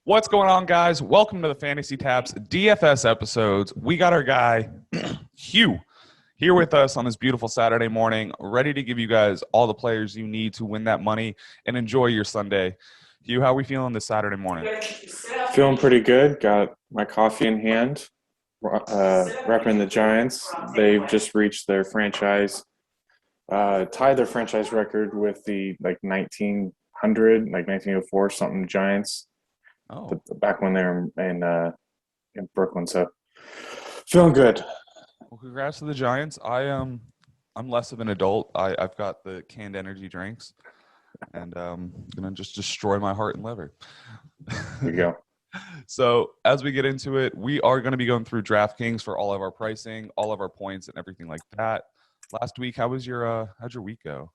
What's going on, guys? Welcome to the Fantasy Taps DFS episodes. We got our guy, Hugh, here with us on this beautiful Saturday morning, ready to give you guys all the players you need to win that money and enjoy your Sunday. Hugh, how are we feeling this Saturday morning? Feeling pretty good. Got my coffee in hand. Repping the Giants. They've just reached their franchise, tied their franchise record with the 1904 something Giants. Oh, Back when they were in Brooklyn. So feeling good. well, congrats to the Giants. I'm less of an adult. I've got the canned energy drinks, and gonna just destroy my heart and liver. There you go. So as we get into it, we are going to be going through DraftKings for all of our pricing, all of our points, and everything like that. Last week, how'd your week go?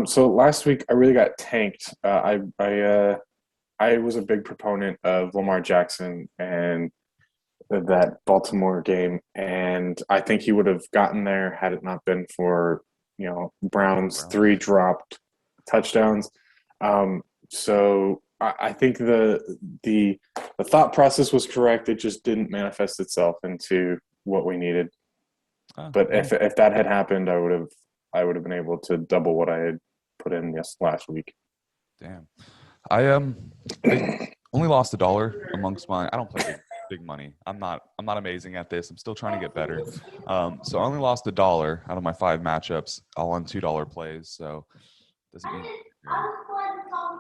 So last week I really got tanked. I was a big proponent of Lamar Jackson and that Baltimore game, and I think he would have gotten there had it not been for Brown's 3 dropped touchdowns. So I think the thought process was correct. It just didn't manifest itself into what we needed. But if that had happened, I would have been able to double what I had put in last week. Damn. I only lost $1 amongst my. I don't play big money. I'm not amazing at this. I'm still trying to get better. So I only lost $1 out of my 5 matchups, all on $2 plays. So doesn't mean.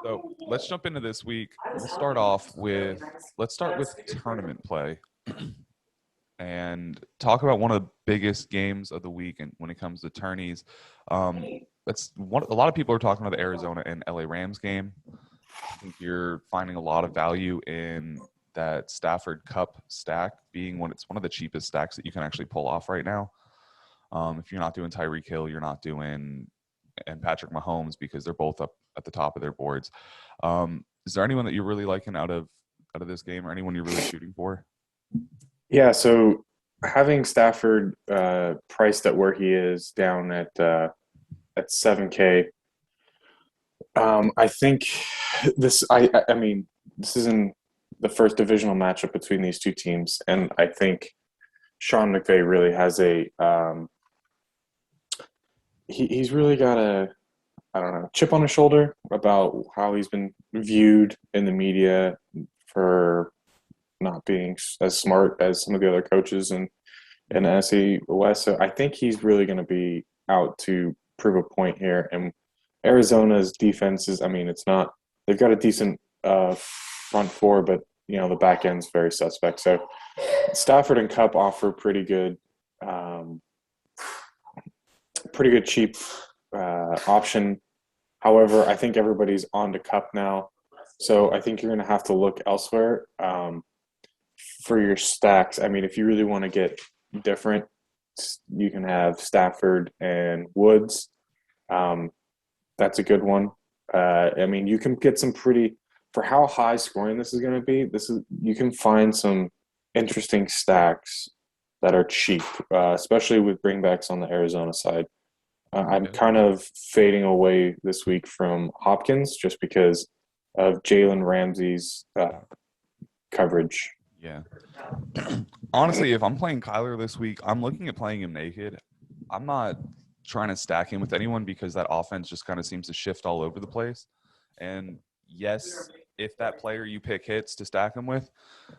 So let's jump into this week. Let's start with tournament play and talk about one of the biggest games of the week. And when it comes to tourneys, that's one. A lot of people are talking about the Arizona and LA Rams game. I think you're finding a lot of value in that Stafford Cup stack being it's one of the cheapest stacks that you can actually pull off right now. If you're not doing Tyreek Hill, you're not doing and Patrick Mahomes because they're both up at the top of their boards. Is there anyone that you're really liking out of this game, or anyone you're really shooting for? Yeah, so having Stafford priced at where he is down at $7K, I think this. I mean, this isn't the first divisional matchup between these two teams, and I think Sean McVay really has he's really got a chip on his shoulder about how he's been viewed in the media for not being as smart as some of the other coaches in NFC West. So I think he's really going to be out to prove a point here. And Arizona's defense is, it's not – they've got a decent front four, but, the back end's very suspect. So Stafford and Kupp offer pretty good cheap option. However, I think everybody's on to Kupp now. So I think you're going to have to look elsewhere for your stacks. If you really want to get different, you can have Stafford and Woods. That's a good one. You can get some pretty – for how high scoring this is going to be, you can find some interesting stacks that are cheap, especially with bringbacks on the Arizona side. I'm kind of fading away this week from Hopkins just because of Jalen Ramsey's coverage. Yeah. Honestly, if I'm playing Kyler this week, I'm looking at playing him naked. I'm not trying to stack him with anyone because that offense just kind of seems to shift all over the place. And yes, if that player you pick hits to stack him with,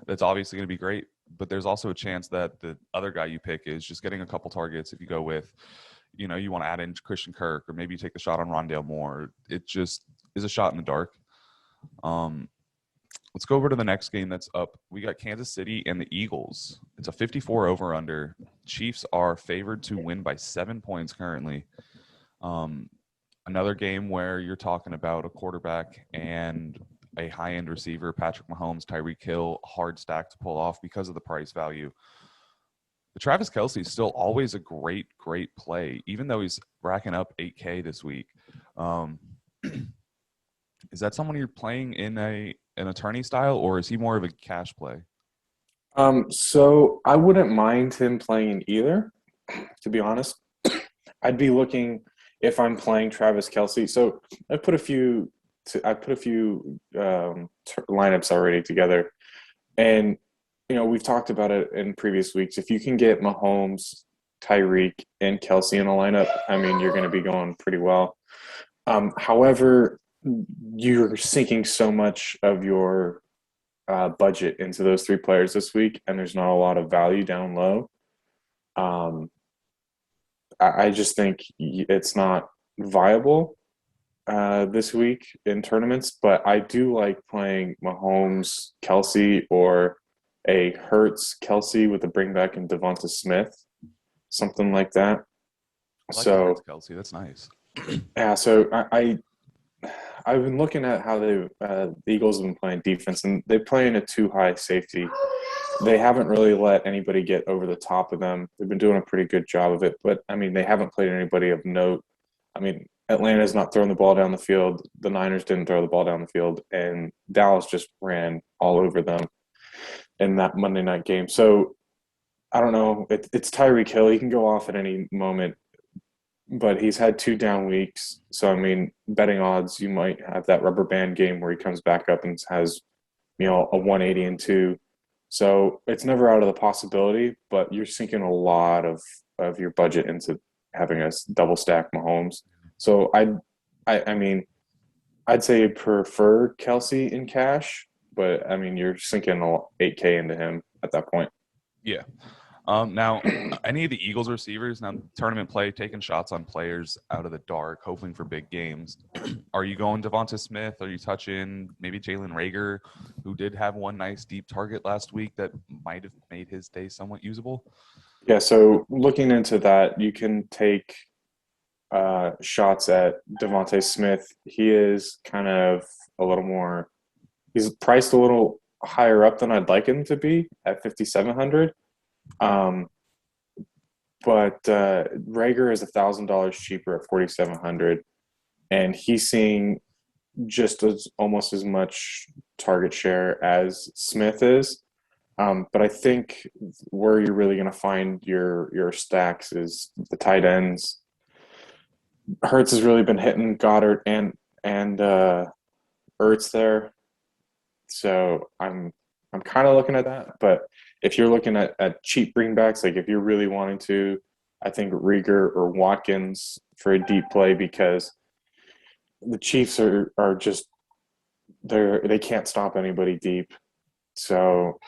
that's obviously going to be great. But there's also a chance that the other guy you pick is just getting a couple targets if you go with – you want to add in Christian Kirk, or maybe you take the shot on Rondale Moore. It just is a shot in the dark. Let's go over to the next game that's up. We got Kansas City and the Eagles. It's a 54 over-under. Chiefs are favored to win by 7 points currently. Another game where you're talking about a quarterback and a high-end receiver, Patrick Mahomes, Tyreek Hill, hard stack to pull off because of the price value. But Travis Kelsey is still always a great play, even though he's racking up 8K this week. Is that someone you're playing in an attorney style, or is he more of a cash play? So I wouldn't mind him playing in either, to be honest. I'd be looking if I'm playing Travis Kelsey. So I put a few I put a few lineups already together, and we've talked about it in previous weeks. If you can get Mahomes, Tyreek, and Kelsey in a lineup, I mean, you're going to be going pretty well. However, you're sinking so much of your budget into those three players this week, and there's not a lot of value down low. I just think it's not viable this week in tournaments, but I do like playing Mahomes, Kelsey, or a Hurts, Kelsey with a bring back in Devonta Smith, something like that. I like So Kelsey. That's nice. yeah, so I've been looking at how the Eagles have been playing defense, and they're playing a too high safety. They haven't really let anybody get over the top of them. They've been doing a pretty good job of it, but I mean, they haven't played anybody of note. I mean, Atlanta's not throwing the ball down the field. The Niners didn't throw the ball down the field, and Dallas just ran all over them in that Monday night game. So I don't know. It's Tyreek Hill. He can go off at any moment, but he's had 2 down weeks. So, I mean, betting odds, you might have that rubber band game where he comes back up and has, a 180 and 2. So it's never out of the possibility, but you're sinking a lot of your budget into having a double stack Mahomes. So I mean, I'd say prefer Kelsey in cash, but I mean, you're sinking 8K into him at that point. Yeah. Now, any of the Eagles receivers, now tournament play, taking shots on players out of the dark, hoping for big games. Are you going Devonta Smith? Are you touching maybe Jalen Reagor, who did have one nice deep target last week that might have made his day somewhat usable? Yeah, so looking into that, you can take shots at Devonta Smith. He is kind of a little more – he's priced a little higher up than I'd like him to be at 5,700. But Reagor is $1,000 cheaper at 4,700, and he's seeing just almost as much target share as Smith is. But I think where you're really going to find your stacks is the tight ends. Hurts has really been hitting Goddard and Ertz there, so I'm kind of looking at that. But if you're looking at cheap bringbacks, like if you're really wanting to, I think Reagor or Watkins for a deep play, because the Chiefs are just they can't stop anybody deep. So,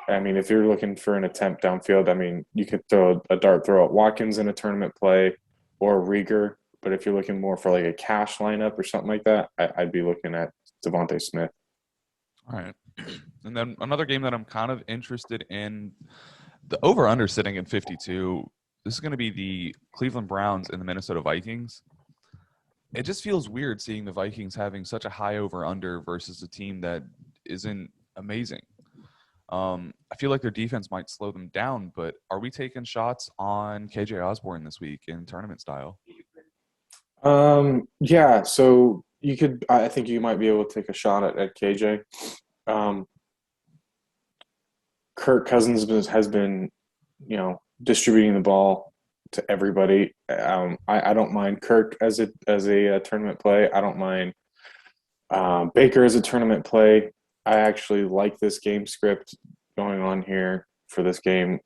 I mean, if you're looking for an attempt downfield, I mean, you could throw a dart throw at Watkins in a tournament play or Reagor. But if you're looking more for like a cash lineup or something like that, I'd be looking at Devonta Smith. All right. And then another game that I'm kind of interested in, the over-under sitting at 52. This is going to be the Cleveland Browns and the Minnesota Vikings. It just feels weird seeing the Vikings having such a high over-under versus a team that isn't amazing. I feel like their defense might slow them down, but are we taking shots on KJ Osborne this week in tournament style? Yeah, so you could – I think you might be able to take a shot at KJ. Kirk Cousins has been, distributing the ball to everybody. I don't mind Kirk as a tournament play. I don't mind Baker as a tournament play. I actually like this game script going on here for this game.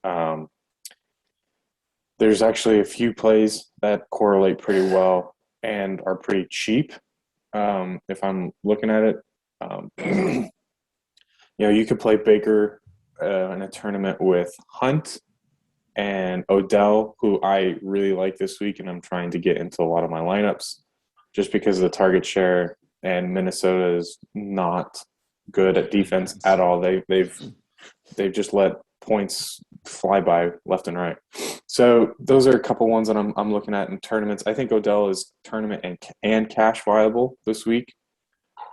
There's actually a few plays that correlate pretty well and are pretty cheap. If I'm looking at it, you could play Baker in a tournament with Hunt and Odell, who I really like this week, and I'm trying to get into a lot of my lineups just because of the target share. And Minnesota is not good at defense at all. They've just let points fly by left and right. So those are a couple ones that I'm looking at in tournaments. I think Odell is tournament and cash viable this week.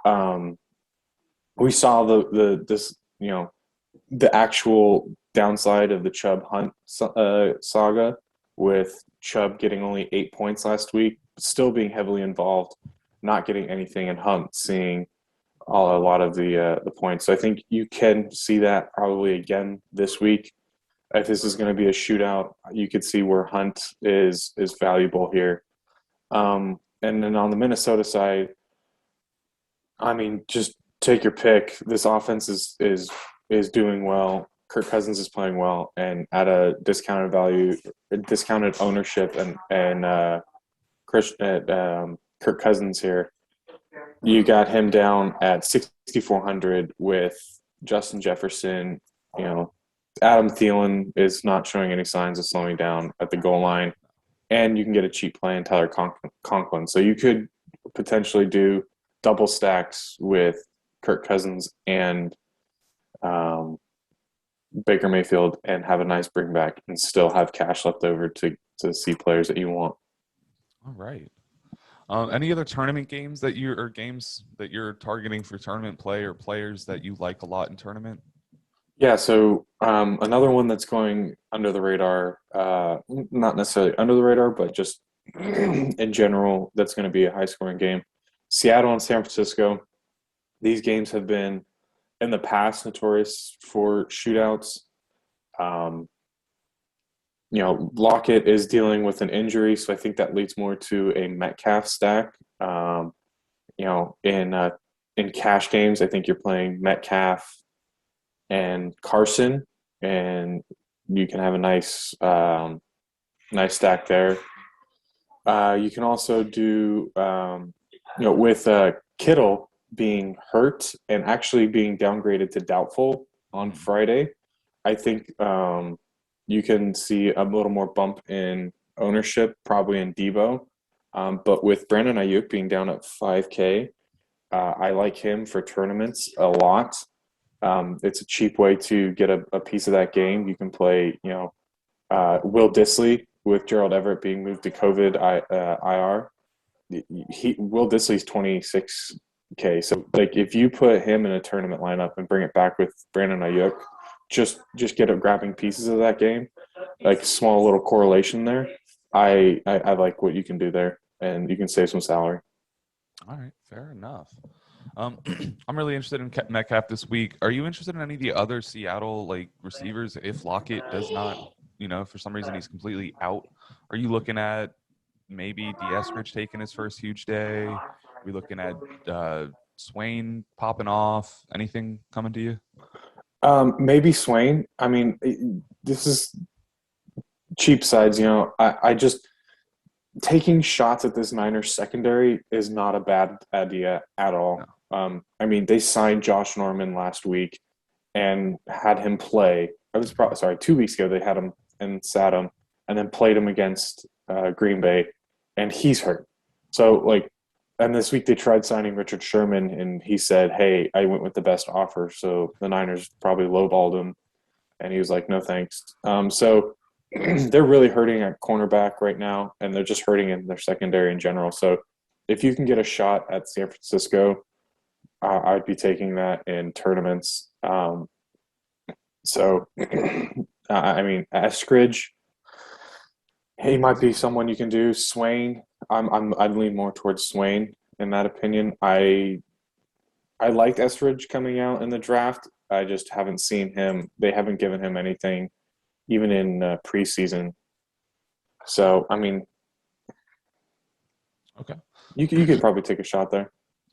We saw the actual downside of the Chubb Hunt saga, with Chubb getting only 8 points last week, still being heavily involved, not getting anything, and Hunt seeing a lot of the points. So I think you can see that probably again this week. If this is going to be a shootout, you could see where Hunt is valuable here. And then on the Minnesota side, I mean, just take your pick. This offense is doing well. Kirk Cousins is playing well, and at a discounted value, discounted ownership, and Kirk Cousins here. You got him down at 6,400 with Justin Jefferson. You know, Adam Thielen is not showing any signs of slowing down at the goal line, and you can get a cheap play in Tyler Conklin. So you could potentially do double stacks with Kirk Cousins and um, Baker Mayfield and have a nice bring back and still have cash left over to see players that you want. All right. Any other tournament games that you're targeting for tournament play or players that you like a lot in tournament? Yeah, so another one that's going under the radar, not necessarily under the radar, but just in general, that's going to be a high scoring game. Seattle and San Francisco. These games have been in the past notorious for shootouts. Um, Lockett is dealing with an injury, so I think that leads more to a Metcalf stack. In cash games, I think you're playing Metcalf and Carson, and you can have a nice stack there. You can also do with Kittle being hurt and actually being downgraded to doubtful on Friday. I think you can see a little more bump in ownership, probably in Debo. But with Brandon Ayuk being down at 5K, I like him for tournaments a lot. It's a cheap way to get a piece of that game. You can play, Will Dissly with Gerald Everett being moved to COVID IR. Will Dissly's 26K. So, like, if you put him in a tournament lineup and bring it back with Brandon Ayuk, just get up grabbing pieces of that game, like small little correlation there. I like what you can do there, and you can save some salary. All right, fair enough. I'm really interested in Metcalf this week. Are you interested in any of the other Seattle receivers? If Lockett does not, for some reason he's completely out, are you looking at maybe Eskridge taking his first huge day? Are we looking at Swain popping off? Anything coming to you? Maybe Swain. I mean, this is cheap sides. I just taking shots at this Niners secondary is not a bad idea at all. No. I mean, they signed Josh Norman last week and had him play. 2 weeks ago they had him and sat him, and then played him against Green Bay, and he's hurt. So and this week they tried signing Richard Sherman, and he said, "Hey, I went with the best offer." So the Niners probably lowballed him, and he was like, "No thanks." So they're really hurting at cornerback right now, and they're just hurting in their secondary in general. So if you can get a shot at San Francisco, I'd be taking that in tournaments. I mean, Eskridge, he might be someone you can do. Swain, I'd lean more towards Swain in that opinion. I liked Eskridge coming out in the draft. I just haven't seen him. They haven't given him anything, even in preseason. So, I mean, okay, you could probably take a shot there.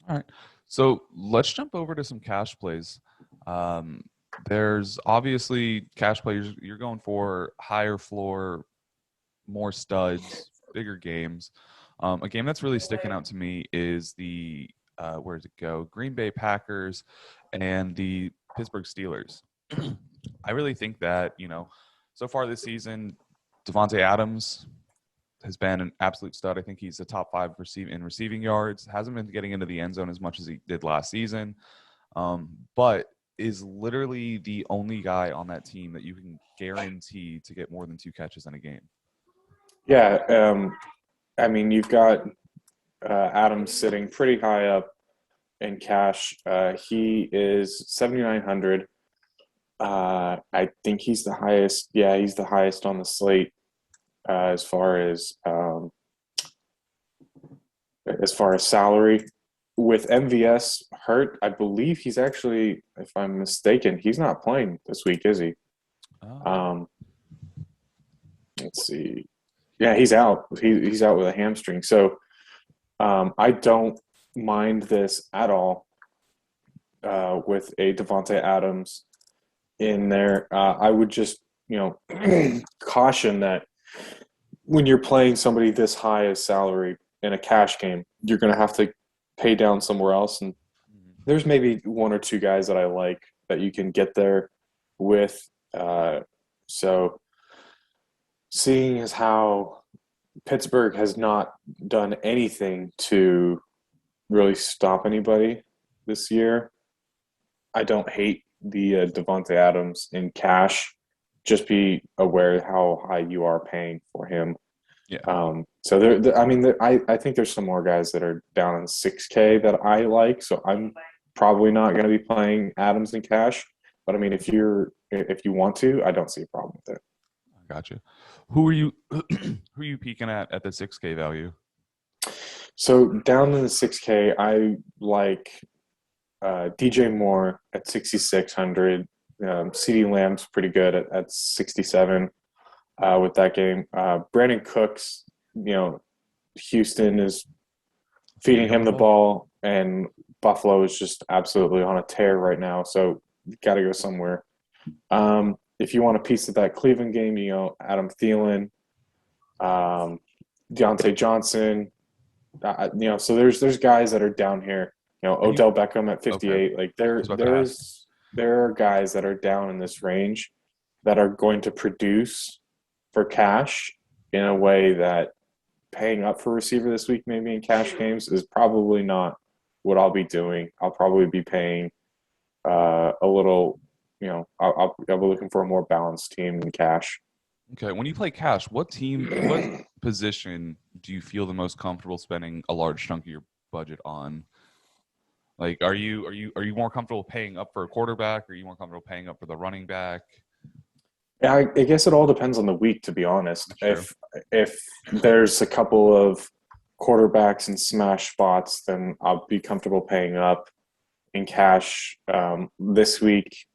All right. So let's jump over to some cash plays. There's obviously cash plays you're going for higher floor, more studs, bigger games. A game that's really sticking out to me is the where does it go? Green Bay Packers and the Pittsburgh Steelers. I really think that, so far this season, Devontae Adams has been an absolute stud. I think he's the top 5 in receiving yards. Hasn't been getting into the end zone as much as he did last season, but is literally the only guy on that team that you can guarantee to get more than 2 catches in a game. Yeah, I mean, you've got Adams sitting pretty high up in cash. He is 7,900. I think he's the highest. Yeah, he's the highest on the slate as far as salary. With MVS hurt, I believe he's actually, if I'm mistaken, he's not playing this week, is he? Oh. Let's see. Yeah, he's out. He's out with a hamstring. So I don't mind this at all. with a Devontae Adams in there. I would just, caution that when you're playing somebody this high as salary in a cash game, you're going to have to pay down somewhere else. And there's maybe one or two guys that I like that you can get there with. So seeing as how Pittsburgh has not done anything to really stop anybody this year, I don't hate the Devontae Adams in cash. Just be aware how high you are paying for him. Yeah. So I think there's some more guys that are down in 6K that I like. So I'm probably not going to be playing Adams in cash. But I mean, if you want to, I don't see a problem with it. Gotcha. Who are you peaking at the 6K value? So down in the 6K, I like DJ Moore at 6,600. CeeDee Lamb's pretty good at 67 with that game. Brandon Cooks, Houston is feeding him the ball, and Buffalo is just absolutely on a tear right now. So you got to go somewhere. If you want a piece of that Cleveland game, Adam Thielen, Deontay Johnson, so there's guys that are down here. Odell Beckham at 58. Okay. Like there are guys that are down in this range that are going to produce for cash in a way that paying up for a receiver this week, maybe in cash games, is probably not what I'll be doing. I'll probably be paying a little. I'll be looking for a more balanced team in cash. Okay, when you play cash, what position do you feel the most comfortable spending a large chunk of your budget on? Like, are you more comfortable paying up for a quarterback? Or are you more comfortable paying up for the running back? Yeah, I guess it all depends on the week, to be honest. If there's a couple of quarterbacks and smash spots, then I'll be comfortable paying up in cash. This week,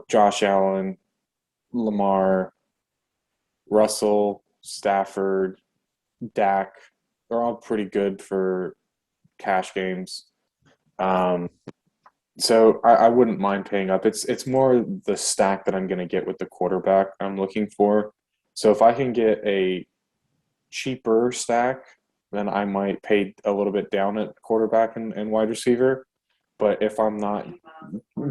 Josh Allen, Lamar, Russell, Stafford, Dak, they're all pretty good for cash games. So I wouldn't mind paying up. It's more the stack that I'm going to get with the quarterback I'm looking for. So if I can get a cheaper stack, then I might pay a little bit down at quarterback and wide receiver. But if I'm not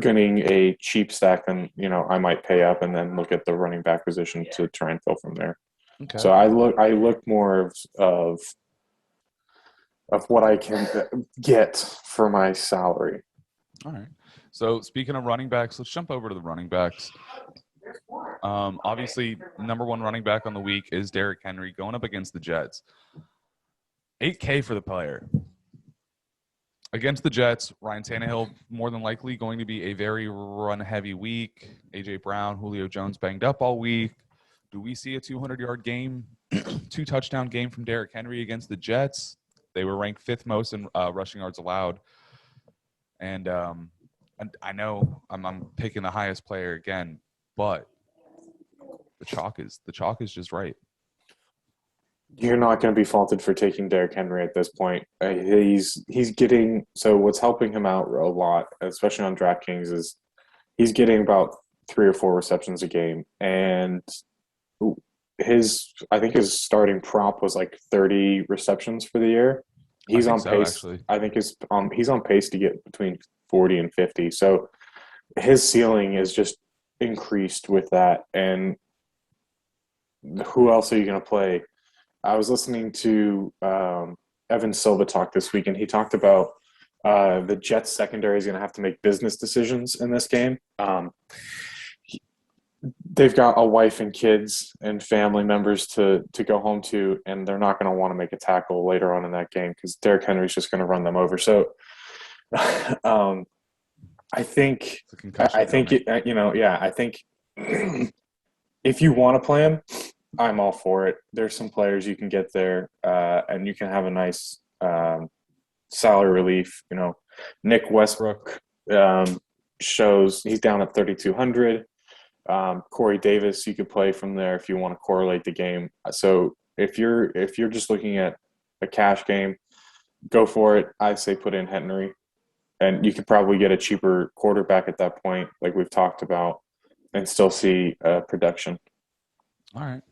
getting a cheap stack, then I might pay up and then look at the running back position to try and fill from there. Okay. So I look more of what I can get for my salary. All right. So speaking of running backs, let's jump over to the running backs. Obviously, number one running back on the week is Derrick Henry going up against the Jets. 8K for the player. Against the Jets, Ryan Tannehill more than likely going to be a very run-heavy week. A.J. Brown, Julio Jones banged up all week. Do we see a 200-yard game, 2-touchdown game from Derrick Henry against the Jets? They were ranked fifth most in rushing yards allowed. And I know I'm picking the highest player again, but the chalk is just right. You're not going to be faulted for taking Derrick Henry at this point. He's getting – so what's helping him out a lot, especially on DraftKings, is he's getting about 3 or 4 receptions a game. And I think his starting prop was like 30 receptions for the year. He's on pace. So, I think he's on pace to get between 40 and 50. So his ceiling is just increased with that. And who else are you going to play? I was listening to Evan Silva talk this week, and he talked about the Jets secondary is going to have to make business decisions in this game. They've got a wife and kids and family members to go home to, and they're not going to want to make a tackle later on in that game because Derrick Henry's just going to run them over. So I think if you want to play him, I'm all for it. There's some players you can get there, and you can have a nice salary relief. Nick Westbrook shows he's down at 3,200. Corey Davis, you could play from there if you want to correlate the game. So if you're just looking at a cash game, go for it. I say put in Henry. and you could probably get a cheaper quarterback at that point, like we've talked about, and still see production. All right.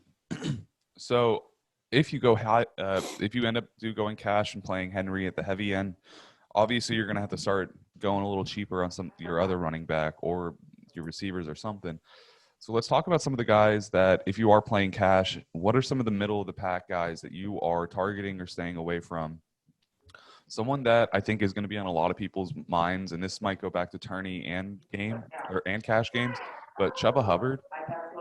So if you go high, if you end up going cash and playing Henry at the heavy end, obviously you're going to have to start going a little cheaper on some your other running back or your receivers or something. So let's talk about some of the guys that, if you are playing cash, what are some of the middle of the pack guys that you are targeting or staying away from? Someone that I think is going to be on a lot of people's minds, and this might go back to tourney and cash games, but Chubba Hubbard,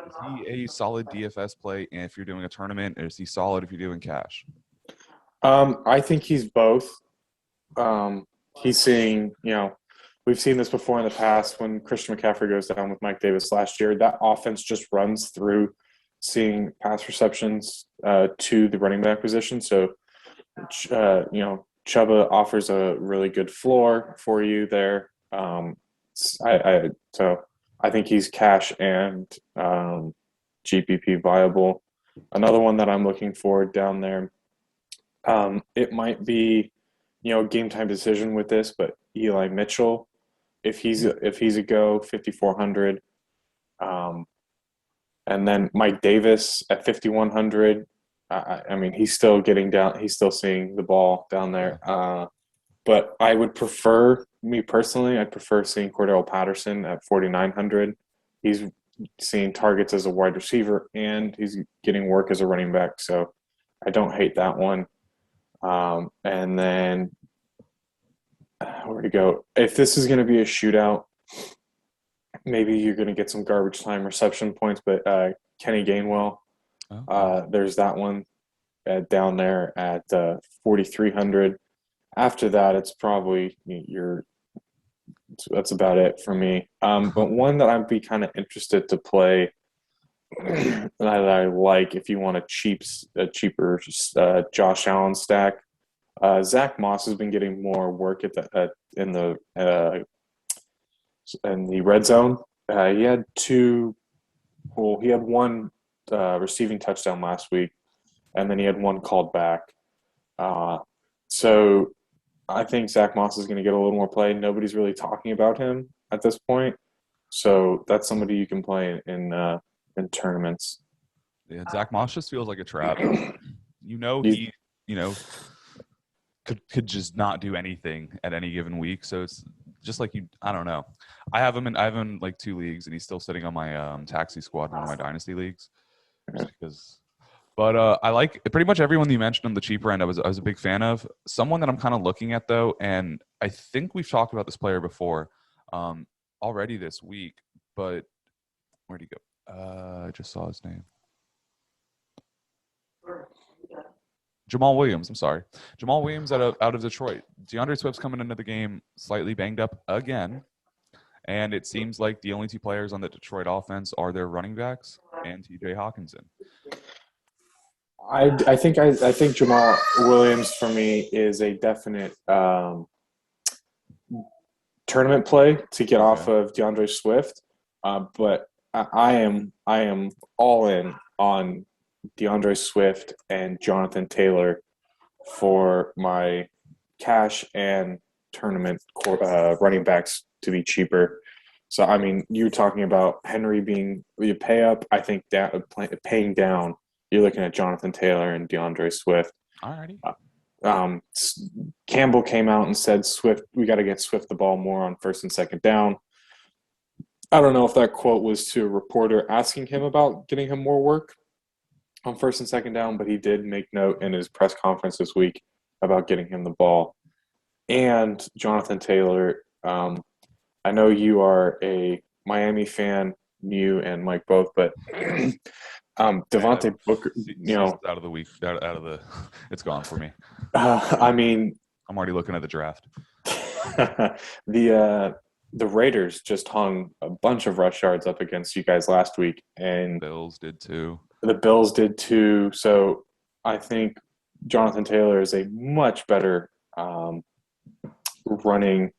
is he a solid DFS play if you're doing a tournament, or is he solid if you're doing cash? I think he's both. He's seeing, we've seen this before in the past when Christian McCaffrey goes down with Mike Davis last year. That offense just runs through seeing pass receptions to the running back position. So, Chubba offers a really good floor for you there. So I think he's cash and GPP viable. Another one that I'm looking for down there, it might be, game time decision with this, but Eli Mitchell, if he's a go, 5,400, and then Mike Davis at 5,100. I mean, he's still getting down. He's still seeing the ball down there. But I would prefer, me personally, I'd prefer seeing Cordell Patterson at 4,900. He's seeing targets as a wide receiver, and he's getting work as a running back. So I don't hate that one. And then where to go? If this is going to be a shootout, maybe you're going to get some garbage time reception points, but Kenny Gainwell, there's that one down there at 4,300. After that, it's probably that's about it for me. But one that I'd be kind of interested to play that I like, if you want a cheaper Josh Allen stack, Zack Moss has been getting more work in the red zone. He had one receiving touchdown last week, and then he had one called back. So I think Zack Moss is going to get a little more play. Nobody's really talking about him at this point, so that's somebody you can play in tournaments. Yeah, Zack Moss just feels like a trap. He could just not do anything at any given week. So it's just like I don't know. I have him in like 2 leagues, and he's still sitting on my taxi squad, one of my dynasty leagues. Just because. But I like pretty much everyone you mentioned on the cheaper end. I was a big fan of. Someone that I'm kind of looking at though, and I think we've talked about this player before already this week. But where'd he go? I just saw his name. Jamal Williams. I'm sorry, Jamal Williams out of Detroit. DeAndre Swift's coming into the game slightly banged up again, and it seems like the only 2 players on the Detroit offense are their running backs and T.J. Hawkinson. I think Jamal Williams for me is a definite tournament play to get off of DeAndre Swift, but I am all in on DeAndre Swift and Jonathan Taylor for my cash and tournament running backs to be cheaper. So I mean, you're talking about Henry being you pay up. I think paying down. You're looking at Jonathan Taylor and DeAndre Swift. Alrighty. Campbell came out and said, we got to get Swift the ball more on first and second down. I don't know if that quote was to a reporter asking him about getting him more work on first and second down, but he did make note in his press conference this week about getting him the ball. And Jonathan Taylor, I know you are a Miami fan, you and Mike both, but Devontae Booker, out of the week, out of the, it's gone for me. I mean, I'm already looking at the draft. The Raiders just hung a bunch of rush yards up against you guys last week, and the Bills did too. So I think Jonathan Taylor is a much better running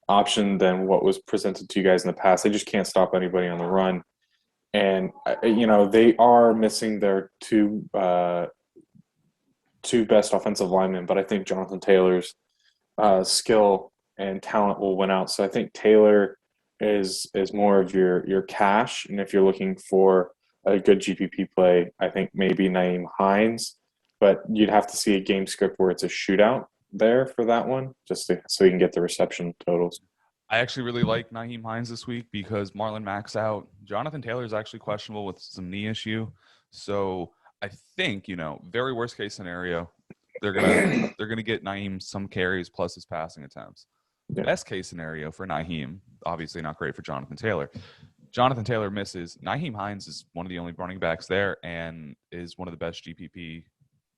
option than what was presented to you guys in the past. They just can't stop anybody on the run. And, they are missing their two best offensive linemen, but I think Jonathan Taylor's skill and talent will win out. So I think Taylor is more of your cash, and if you're looking for a good GPP play, I think maybe Naeem Hines, but you'd have to see a game script where it's a shootout there for that one, so you can get the reception totals. I actually really like Naeem Hines this week because Marlon Mack's out. Jonathan Taylor is actually questionable with some knee issue. So I think, very worst case scenario, they're gonna get Naeem some carries plus his passing attempts. Yeah. Best case scenario for Naeem, obviously not great for Jonathan Taylor. Jonathan Taylor misses. Naeem Hines is one of the only running backs there and is one of the best GPP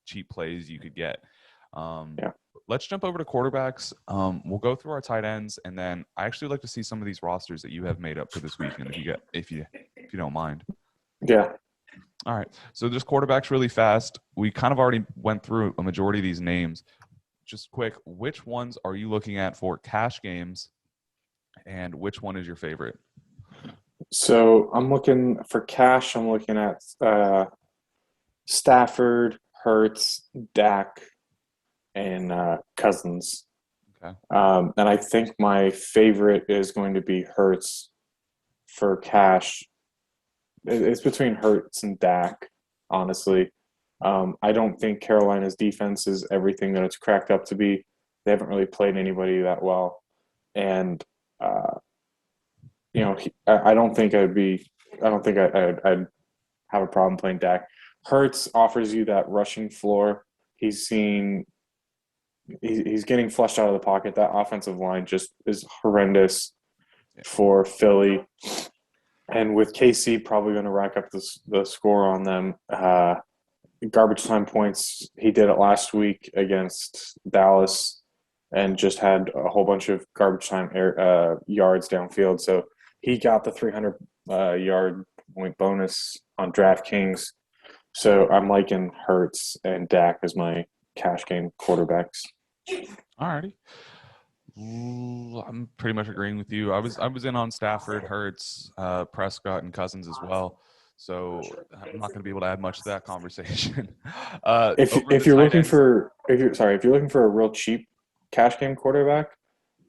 cheap plays you could get. Let's jump over to quarterbacks. We'll go through our tight ends, and then I actually like to see some of these rosters that you have made up for this weekend, if you don't mind. Yeah. All right. So just quarterbacks really fast. We kind of already went through a majority of these names. Just quick, which ones are you looking at for cash games, and which one is your favorite? So I'm looking for cash. I'm looking at Stafford, Hurts, Dak, and Cousins. Okay. And I think my favorite is going to be Hurts for cash. It's between Hurts and Dak, honestly. I don't think Carolina's defense is everything that it's cracked up to be. They haven't really played anybody that well. And, I don't think I'd have a problem playing Dak. Hurts offers you that rushing floor. He's getting flushed out of the pocket. That offensive line just is horrendous for Philly. And with KC probably going to rack up the score on them, garbage time points, he did it last week against Dallas and just had a whole bunch of garbage time yards downfield. So he got the 300-yard point bonus on DraftKings. So I'm liking Hurts and Dak as my cash game quarterbacks. All righty. I'm pretty much agreeing with you. I was in on Stafford, Hurts, Prescott, and Cousins as well. So I'm not going to be able to add much to that conversation. If you're looking for a real cheap cash game quarterback,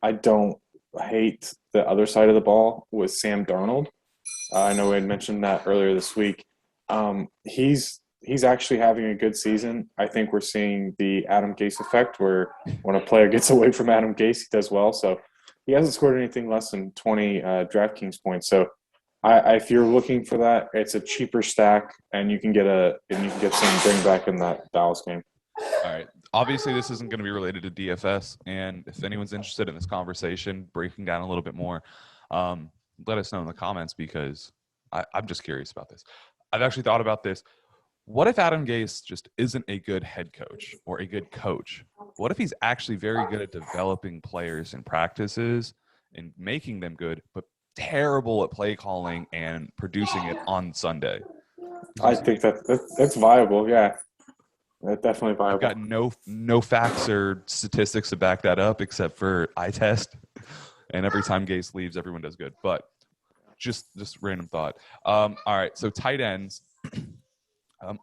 I don't hate the other side of the ball with Sam Darnold. I know we had mentioned that earlier this week. He's actually having a good season. I think we're seeing the Adam Gase effect where when a player gets away from Adam Gase, he does well. So he hasn't scored anything less than 20 DraftKings points. So if you're looking for that, it's a cheaper stack, and you can get some bring back in that Dallas game. All right. Obviously, this isn't going to be related to DFS, and if anyone's interested in this conversation, breaking down a little bit more, let us know in the comments because I'm just curious about this. I've actually thought about this. What if Adam Gase just isn't a good head coach or a good coach? What if he's actually very good at developing players in practices and making them good, but terrible at play calling and producing it on Sunday? I think that's viable. Yeah, that's definitely viable. I've got no facts or statistics to back that up except for eye test. And every time Gase leaves, everyone does good. But just random thought. All right, so tight ends.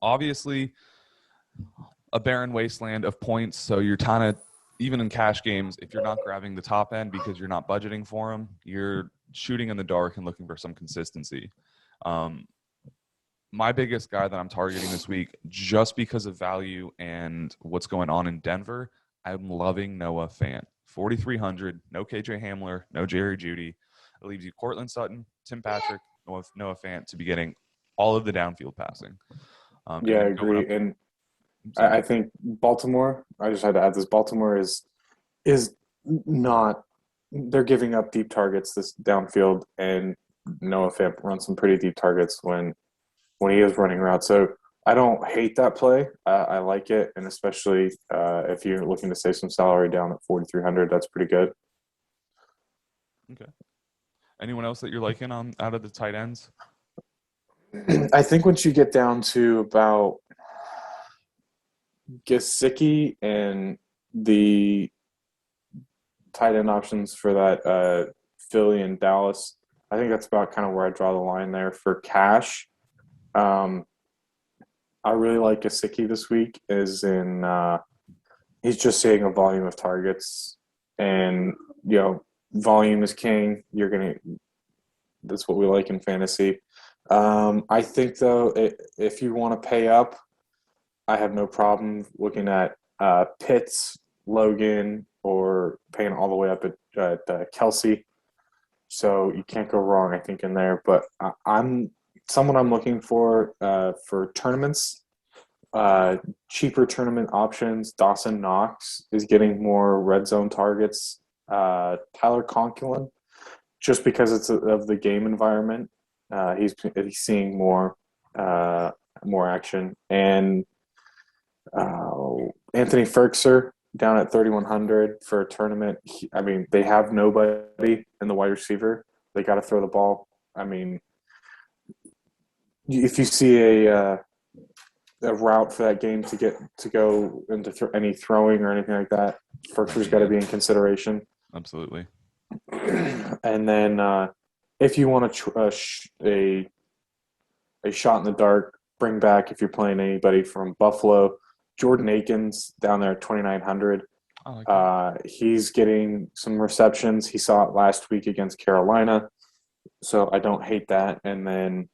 Obviously, a barren wasteland of points. So you're kind of, even in cash games, if you're not grabbing the top end because you're not budgeting for them, you're shooting in the dark and looking for some consistency. My biggest guy that I'm targeting this week, just because of value and what's going on in Denver, I'm loving Noah Fant. 4,300, no KJ Hamler, no Jerry Jeudy. It leaves you Cortland Sutton, Tim Patrick, Noah Fant to be getting all of the downfield passing. I agree. And I think Baltimore, I just had to add this, Baltimore is not – they're giving up deep targets this downfield, and Noah Fant runs some pretty deep targets when he is running routes. So I don't hate that play. I like it, and especially if you're looking to save some salary down at 4,300, that's pretty good. Okay. Anyone else that you're liking out of the tight ends? I think once you get down to about Gesicki and the tight end options for that Philly and Dallas, I think that's about kind of where I draw the line there for cash. I really like Gesicki this week, as in he's just seeing a volume of targets, and volume is king. That's what we like in fantasy. I think though, if you want to pay up, I have no problem looking at Pitts, Logan, or paying all the way up at Kelsey. So you can't go wrong, I think, in there. But I'm someone I'm looking for tournaments, cheaper tournament options. Dawson Knox is getting more red zone targets. Tyler Conklin, just because it's of the game environment, he's seeing more action. And Anthony Ferkser down at 3,100 for a tournament. They have nobody in the wide receiver. They got to throw the ball. I mean, if you see a route for that game to go into any throwing or anything like that, Ferkser's got to be in consideration. Absolutely. And then if you want a shot in the dark, bring back, if you're playing anybody from Buffalo, Jordan Akins down there at 2,900. He's getting some receptions. He saw it last week against Carolina, so I don't hate that. And then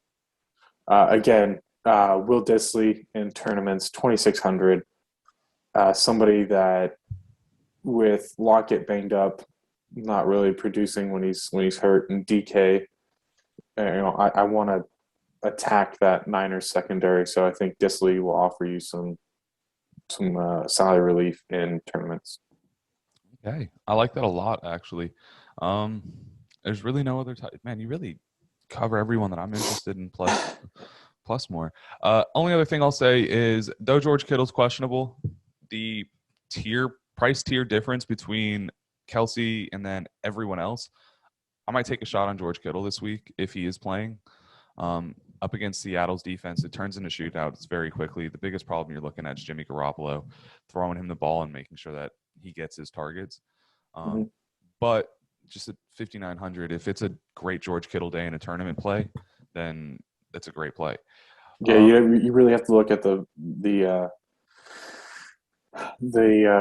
again, Will Dissly in tournaments, 2,600. Somebody that with Lockett banged up, not really producing when he's hurt, and DK, I want to attack that Niners secondary. So I think Dissly will offer you some salary relief in tournaments. Okay, I like that a lot, actually. There's really no other type. Man, you really cover everyone that I'm interested in, plus more. Only other thing I'll say is, though George Kittle's questionable, the price tier difference between Kelsey and then everyone else, I might take a shot on George Kittle this week if he is playing. Up against Seattle's defense, it turns into shootouts very quickly. The biggest problem you're looking at is Jimmy Garoppolo throwing him the ball and making sure that he gets his targets. But just at 5,900, if it's a great George Kittle day in a tournament play, then it's a great play. Yeah, you really have to look at the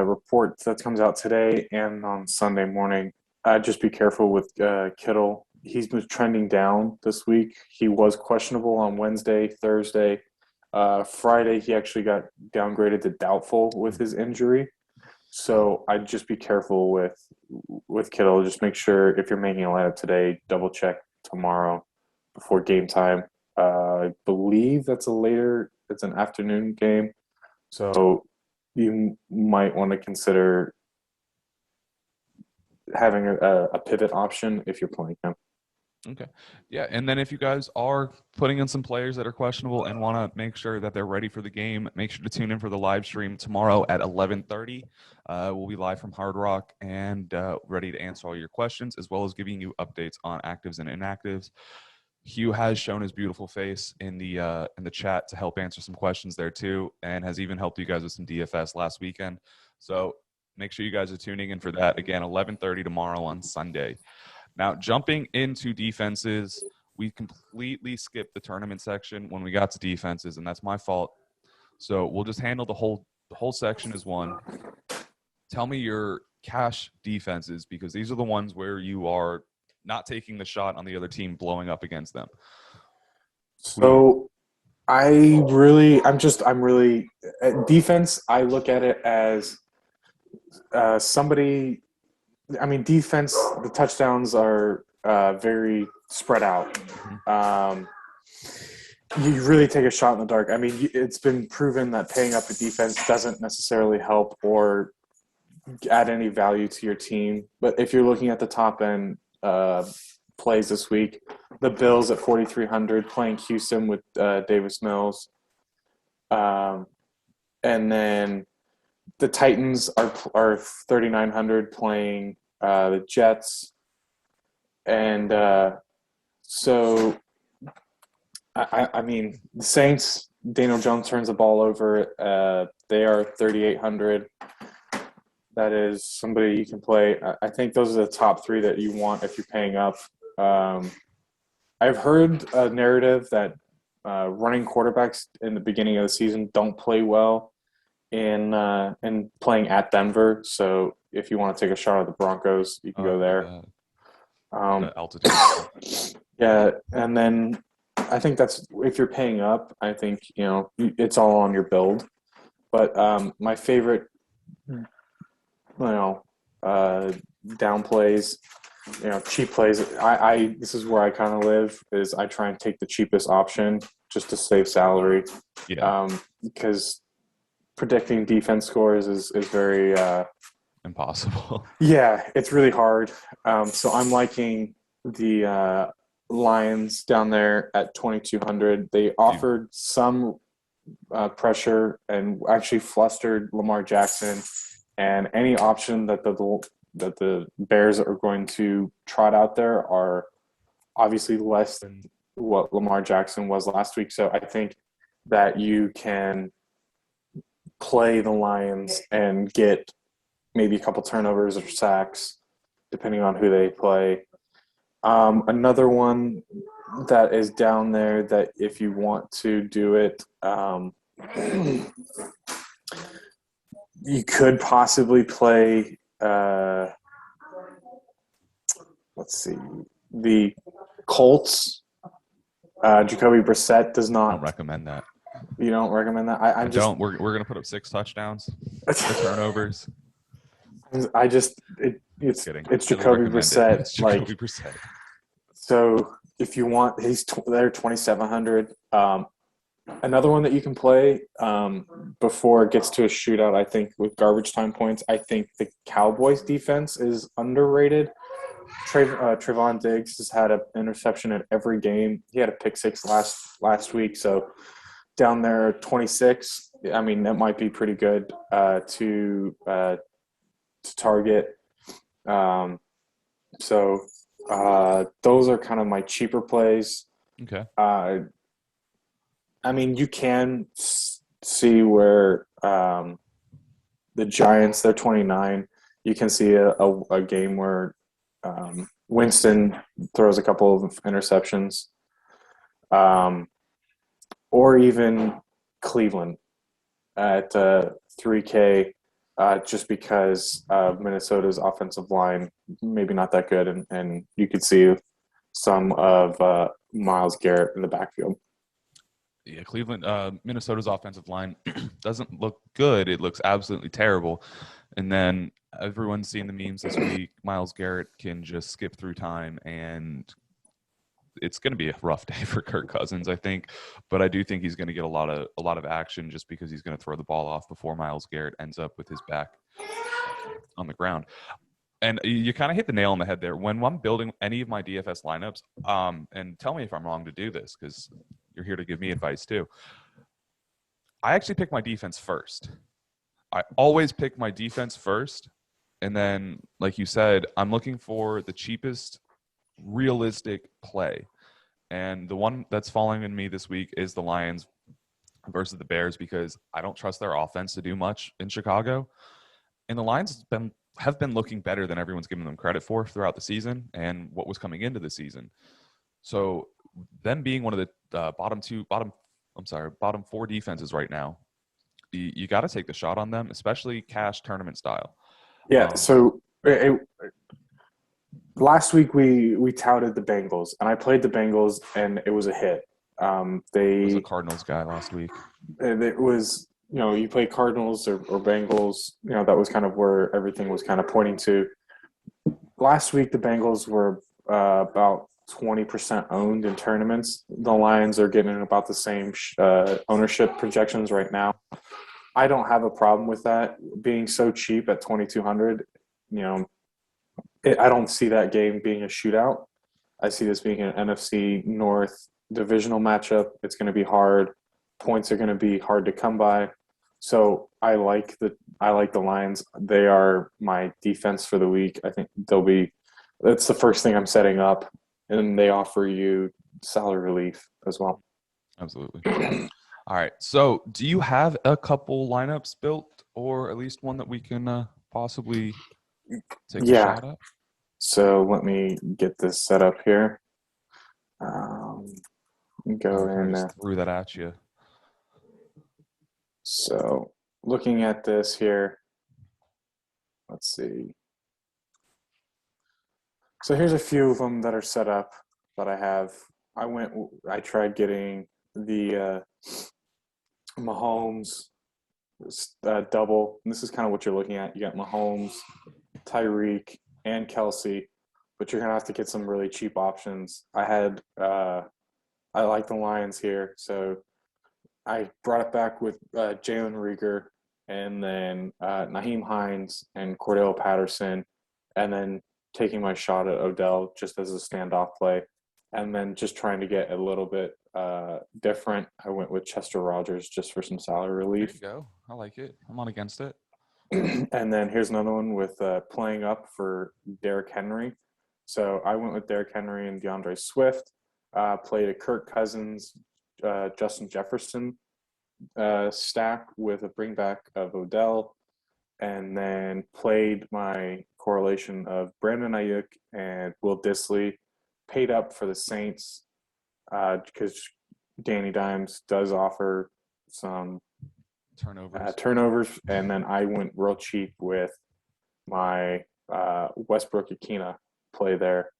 report that comes out today and on Sunday morning. Just be careful with Kittle. He's been trending down this week. He was questionable on Wednesday, Thursday. Friday, he actually got downgraded to doubtful with his injury. So I'd just be careful with Kittle. Just make sure if you're making a lineup today, double check tomorrow before game time. I believe it's an afternoon game. So you might want to consider having a pivot option if you're playing him. Okay. Yeah, and then if you guys are putting in some players that are questionable and want to make sure that they're ready for the game, make sure to tune in for the live stream tomorrow at 11:30. We'll be live from Hard Rock and ready to answer all your questions, as well as giving you updates on actives and inactives. Hugh has shown his beautiful face in the chat to help answer some questions there too, and has even helped you guys with some DFS last weekend. So make sure you guys are tuning in for that. Again, 11:30 tomorrow on Sunday. Now, jumping into defenses, we completely skipped the tournament section when we got to defenses, and that's my fault. So we'll just handle the whole section as one. Tell me your cash defenses, because these are the ones where you are not taking the shot on the other team blowing up against them. So I'm really defense. I look at it as somebody. I mean, defense, the touchdowns are very spread out. You really take a shot in the dark. I mean, it's been proven that paying up a defense doesn't necessarily help or add any value to your team. But if you're looking at the top end plays this week, the Bills at 4,300 playing Houston with Davis Mills. And then the Titans are 3,900 playing the Jets, and so I mean the Saints. Daniel Jones turns the ball over. They are 3,800. That is somebody you can play. I think those are the top three that you want if you're paying up. I've heard a narrative that running quarterbacks in the beginning of the season don't play well in playing at Denver. So if you want to take a shot at the Broncos, you can go there. Altitude. Yeah, and then I think that's if you're paying up. I think it's all on your build. But my favorite, down plays, cheap plays. I this is where I kind of live. Is I try and take the cheapest option just to save salary. Yeah. Because predicting defense scores is very impossible. Yeah, it's really hard. So I'm liking the Lions down there at 2,200. They offered some pressure and actually flustered Lamar Jackson. And any option that the Bears are going to trot out there are obviously less than what Lamar Jackson was last week. So I think that you can play the Lions and get maybe a couple turnovers or sacks, depending on who they play. Another one that is down there that if you want to do it, you could possibly play, the Colts. Jacoby Brissett does not. I don't recommend that. You don't recommend that? I just don't. We're going to put up 6 touchdowns. The turnovers. It's Jacoby Brissett. It's Jacoby Brissett. So if you want, they're 2,700. Another one that you can play before it gets to a shootout, I think, with garbage time points, I think the Cowboys defense is underrated. Trevon Diggs has had an interception in every game. He had a pick six last week. So down there, 26. I mean, that might be pretty good to target. So those are kind of my cheaper plays. Okay. I mean, you can see where the Giants, they're 29. You can see a game where Winston throws a couple of interceptions. Or even Cleveland at 3K, just because Minnesota's offensive line maybe not that good, and you could see some of Myles Garrett in the backfield. Yeah, Cleveland, Minnesota's offensive line doesn't look good. It looks absolutely terrible. And then everyone's seen the memes this week. Myles Garrett can just skip through time, and it's going to be a rough day for Kirk Cousins, I think. But I do think he's going to get a lot of action just because he's going to throw the ball off before Myles Garrett ends up with his back on the ground. And you kind of hit the nail on the head there. When I'm building any of my DFS lineups, and tell me if I'm wrong to do this because you're here to give me advice too. I actually pick my defense first. I always pick my defense first. And then, like you said, I'm looking for the cheapest realistic play. And the one that's falling in me this week is the Lions versus the Bears because I don't trust their offense to do much in Chicago. And the Lions have been looking better than everyone's giving them credit for throughout the season and what was coming into the season. So them being one of the bottom 4 defenses right now, you got to take the shot on them, especially cash tournament style. Yeah. So last week we touted the Bengals, and I played the Bengals, and it was a hit. They was a Cardinals guy last week. It was, you play Cardinals or Bengals. That was kind of where everything was kind of pointing to. Last week the Bengals were about 20% owned in tournaments. The Lions are getting about the same ownership projections right now. I don't have a problem with that being so cheap at 2,200. I don't see that game being a shootout. I see this being an NFC North divisional matchup. It's going to be hard. Points are going to be hard to come by. So I like the Lions. They are my defense for the week. I think that's the first thing I'm setting up, and they offer you salary relief as well. Absolutely. All right. So do you have a couple lineups built, or at least one that we can possibly take a shot at? So let me get this set up here. Go in. Just threw that at you. So looking at this here, let's see. So here's a few of them that are set up that I have. I tried getting the Mahomes double. And this is kind of what you're looking at. You got Mahomes, Tyreek, and Kelsey, but you're gonna have to get some really cheap options. I like the Lions here, so I brought it back with Jalen Reagor, and then Naheem Hines and Cordell Patterson, and then taking my shot at Odell just as a standoff play, and then just trying to get a little bit different. I went with Chester Rogers just for some salary relief. There you go. I like it. I'm not against it. And then here's another one with playing up for Derrick Henry. So I went with Derrick Henry and DeAndre Swift. Played a Kirk Cousins, Justin Jefferson stack with a bring back of Odell, and then played my correlation of Brandon Ayuk and Will Dissly. Paid up for the Saints because Danny Dimes does offer some turnovers, and then I went real cheap with my Westbrook Akina play there.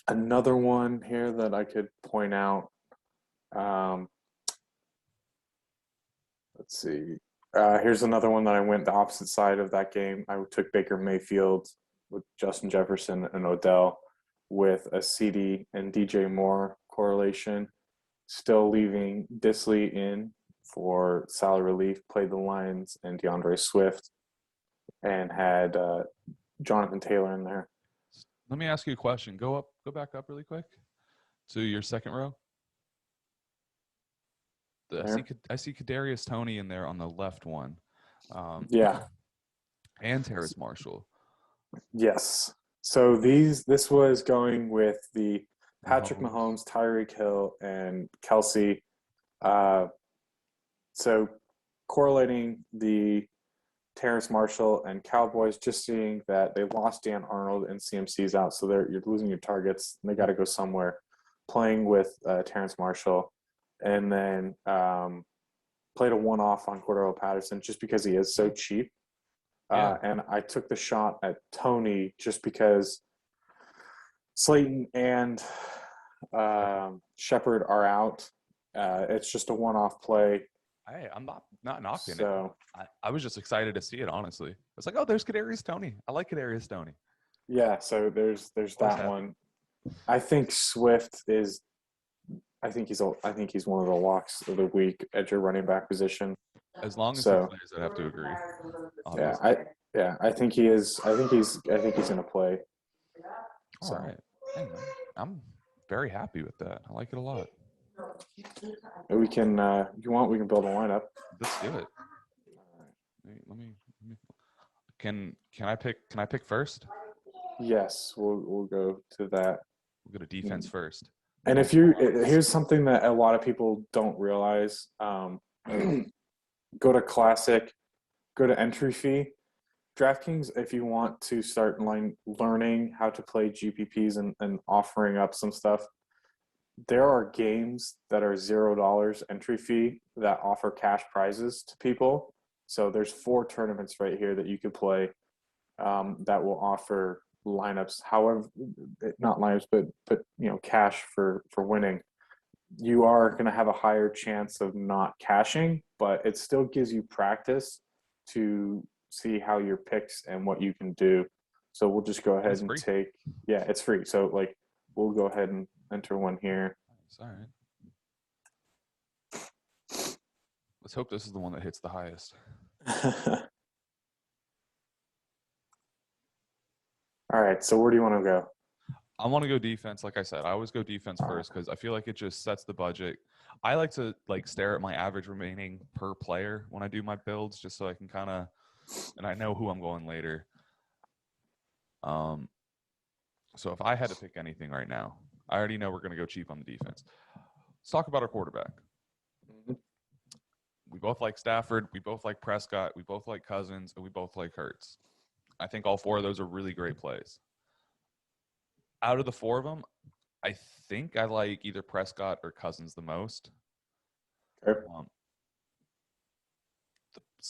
Another one here that I could point out. Let's see. Here's another one that I went the opposite side of that game. I took Baker Mayfield with Justin Jefferson and Odell with a CD and DJ Moore correlation. Still leaving Dissly in for salary relief. Played the Lions and DeAndre Swift, and had Jonathan Taylor in there. Let me ask you a question. Go back up really quick to your second row. I see Kadarius Toney in there on the left one. Yeah. And Terrace Marshall. Yes. So this was going with the Patrick Mahomes, Tyreek Hill, and Kelsey. So correlating the Terrace Marshall and Cowboys, just seeing that they lost Dan Arnold and CMC's out, so you're losing your targets, and they got to go somewhere. Playing with Terrace Marshall, and then played a one-off on Cordell Patterson just because he is so cheap. And I took the shot at Toney just because Slayton and Shepard are out. It's just a one-off play. Hey, I'm not knocking it. I was just excited to see it, honestly. It's like, oh, there's Kadarius Toney. I like Kadarius Toney. Yeah, so there's that one. I think Swift is I think he's one of the locks of the week at your running back position. As long as he plays, I'd have to agree. Obviously. I think he is. I think he's going to play. All right. Hey, I'm very happy with that. I like it a lot. We can, if you want, we can build a lineup. Let's do it. Let me. Can I pick first? Yes, we'll go to that. We'll go to defense first. And here's something that a lot of people don't realize. Go to Classic, go to entry fee. DraftKings, if you want to start learning how to play GPPs and offering up some stuff, there are games that are $0 entry fee that offer cash prizes to people. So there's 4 tournaments right here that you could play that will offer lineups. However, not lineups, but cash for winning. You are going to have a higher chance of not cashing, but it still gives you practice to see how your picks and what you can do. So we'll just go ahead and take. Yeah, it's free. So we'll go ahead and enter one here. All right. Let's hope this is the one that hits the highest. All right. So where do you want to go? I want to go defense. Like I said, I always go defense first because I feel like it just sets the budget. I like to stare at my average remaining per player when I do my builds, just so I can kind of, and I know who I'm going later. So if I had to pick anything right now, I already know we're going to go cheap on the defense. Let's talk about our quarterback. Mm-hmm. We both like Stafford. We both like Prescott. We both like Cousins. And we both like Hurts. I think all 4 of those are really great plays. Out of the 4 of them, I think I like either Prescott or Cousins the most. Okay.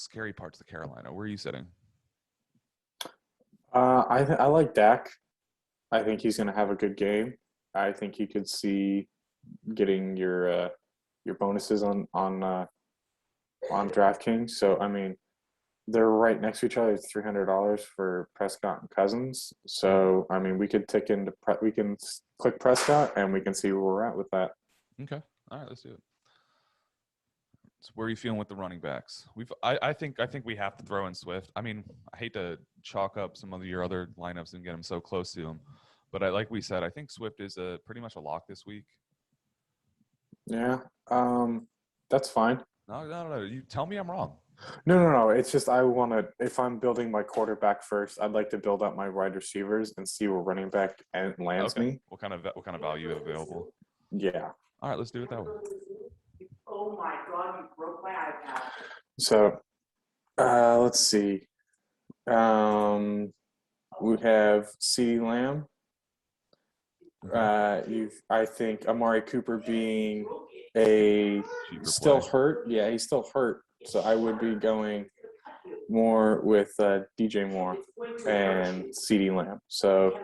scary parts of Carolina. Where are you sitting? I like Dak. I think he's going to have a good game. I think you could see getting your bonuses on DraftKings. So I mean, they're right next to each other. It's $300 for Prescott and Cousins. So I mean, we could we can click Prescott and we can see where we're at with that. Okay. All right, let's do it. So where are you feeling with the running backs? I think we have to throw in Swift. I mean, I hate to chalk up some of your other lineups and get them so close to them, but like we said, I think Swift is pretty much a lock this week. Yeah, that's fine. No. You tell me I'm wrong. No. It's just if I'm building my quarterback first, I'd like to build up my wide receivers and see where running back lands me. What kind of value is available? Yeah. All right, let's do it that way. Oh my God, you broke my iPad. So, let's see. We have CeeDee Lamb. I think Amari Cooper being still hurt. Yeah, he's still hurt. So I would be going more with DJ Moore and CeeDee Lamb. So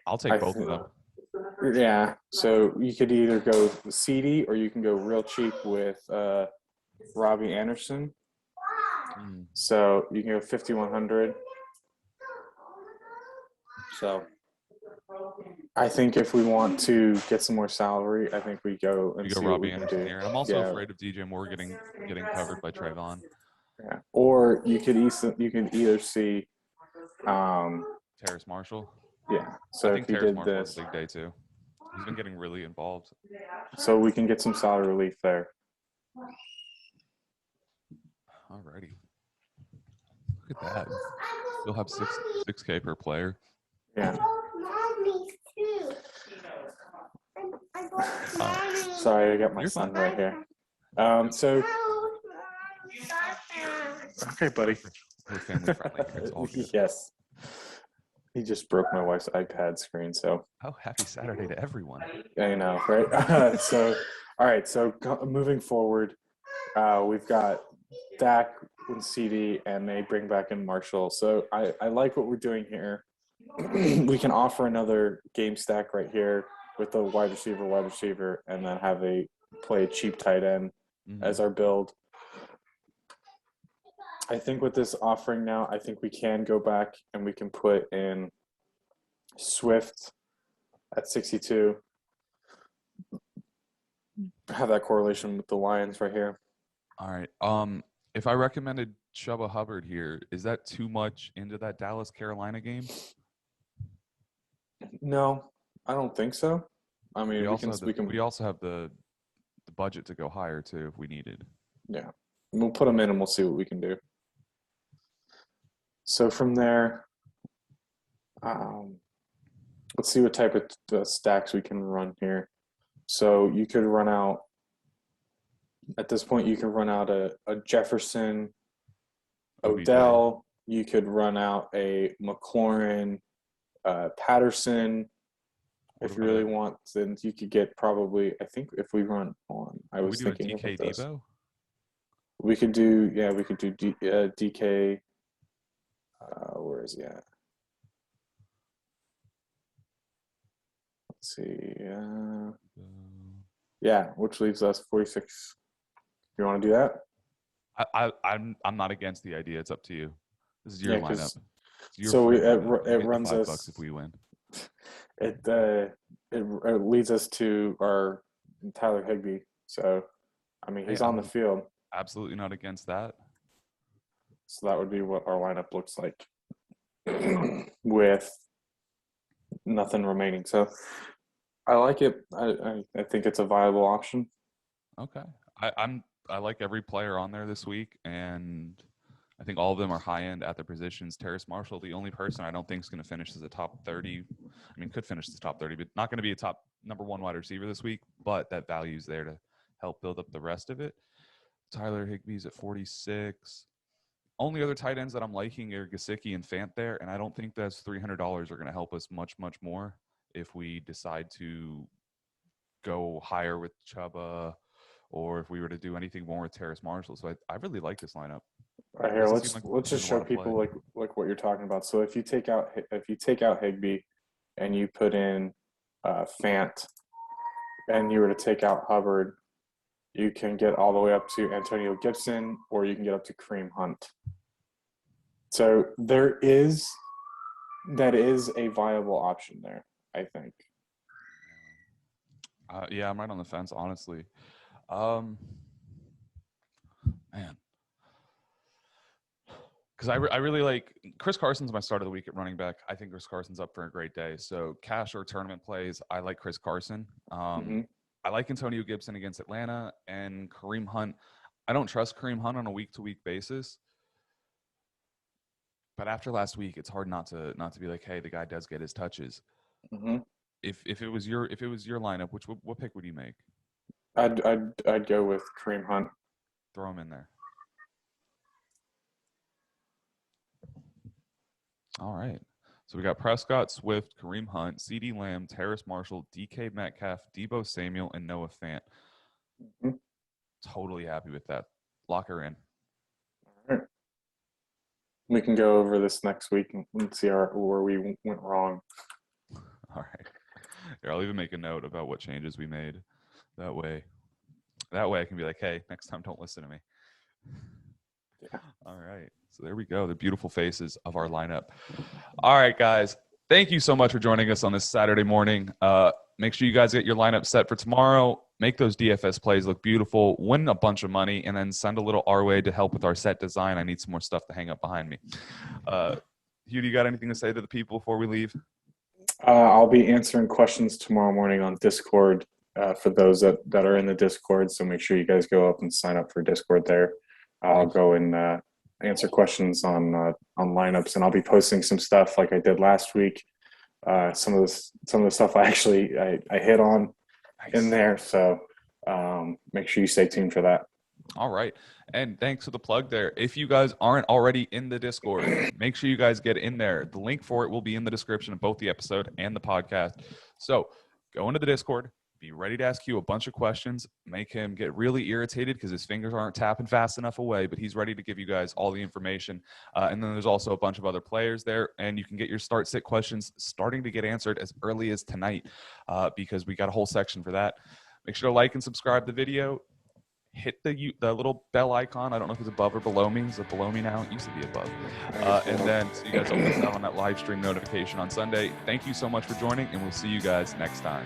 I'll take both of them. Yeah. So you could either go CeeDee or you can go real cheap with Robbie Anderson. So you can go 5,100. So I think if we want to get some more salary, I think we go and see Robbie what we Anderson can do. here. And I'm also afraid of DJ Moore getting covered by Trayvon. Yeah. Or you could either see Terrace Marshall. Yeah. So I think if he Terrace did Marshall this, has a big day too. He's been getting really involved. So we can get some salary relief there. Alrighty. Look at that. You'll have 6K per player. Yeah. Sorry, I got my son right here. So. Okay, buddy. We're family friendly. It's all good. Yes. He just broke my wife's iPad screen, so. Oh, happy Saturday to everyone. I know, right? All right. So moving forward, we've got Dak and CD, and they bring back in Marshall. So I like what we're doing here. We can offer another game stack right here with the wide receiver, and then have play a cheap tight end as our build. I think with this offering now, I think we can go back and we can put in Swift at 62. Have that correlation with the Lions right here. All right. If I recommended Chubba Hubbard here, is that too much into that Dallas-Carolina game? No, I don't think so. I mean, we also have the budget to go higher too if we needed. Yeah, we'll put them in and we'll see what we can do. So from there, let's see what type of stacks we can run here. So you could run out, at this point, you can run out a Jefferson, Odell. You could run out a McLaurin, Patterson. If you really want, then you could get probably, I think if we run on, I was thinking about this. Debo? We could do DK. Where is he at? Let's see. Yeah, which leaves us 46. You want to do that? I'm not against the idea. It's up to you. This is your lineup. It runs us $5 if we win. It leads us to our Tyler Higbee. So, I mean, he's on the field. Absolutely not against that. So that would be what our lineup looks like with nothing remaining. So I like it. I think it's a viable option. Okay. I like every player on there this week, and I think all of them are high end at their positions. Terrace Marshall, the only person I don't think is going to finish as a top 30. I mean, could finish as top 30, but not going to be a top number one wide receiver this week. But that value's there to help build up the rest of it. Tyler Higbee's at 46. Only other tight ends that I'm liking are Gesicki and Fant there, and I don't think those $300 are going to help us much more if we decide to go higher with Chubba or if we were to do anything more with Terrace Marshall. So I really like this lineup. All right, here Doesn't let's seem like let's he's just getting a show lot of play. people like what you're talking about. So if you take out Higby, and you put in Fant, and you were to take out Hubbard, you can get all the way up to Antonio Gibson, or you can get up to Kareem Hunt. So that is a viable option there, I think. Yeah, I'm right on the fence, honestly. Man. Because I really like Chris Carson's my start of the week at running back. I think Chris Carson's up for a great day. So cash or tournament plays, I like Chris Carson. I like Antonio Gibson against Atlanta and Kareem Hunt. I don't trust Kareem Hunt on a week-to-week basis. But after last week, it's hard not to be like, hey, the guy does get his touches. Mm-hmm. If it was your lineup, what pick would you make? I'd go with Kareem Hunt. Throw him in there. All right. So we got Prescott, Swift, Kareem Hunt, CeeDee Lamb, Terrace Marshall, DK Metcalf, Deebo Samuel, and Noah Fant. Mm-hmm. Totally happy with that. Lock her in. All right. We can go over this next week and see where we went wrong. All right. Here, I'll even make a note about what changes we made. That way I can be like, hey, next time don't listen to me. Yeah. All right. So there we go. The beautiful faces of our lineup. All right, guys. Thank you so much for joining us on this Saturday morning. Make sure you guys get your lineup set for tomorrow. Make those DFS plays look beautiful. Win a bunch of money, and then send a little our way to help with our set design. I need some more stuff to hang up behind me. Hugh, do you got anything to say to the people before we leave? I'll be answering questions tomorrow morning on Discord for those that are in the Discord. So make sure you guys go up and sign up for Discord there. I'll go and answer questions on lineups, and I'll be posting some stuff like I did last week. Some of the stuff I hit on in there. So make sure you stay tuned for that. All right. And thanks for the plug there. If you guys aren't already in the Discord, make sure you guys get in there. The link for it will be in the description of both the episode and the podcast. So go into the Discord, be ready to ask you a bunch of questions, make him get really irritated because his fingers aren't tapping fast enough away, but he's ready to give you guys all the information. And then there's also a bunch of other players there, and you can get your start sit questions starting to get answered as early as tonight because we got a whole section for that. Make sure to like and subscribe the video. Hit the little bell icon. I don't know if it's above or below me. Is it below me now? It used to be above. And then so you guys don't miss out on that live stream notification on Sunday. Thank you so much for joining, and we'll see you guys next time.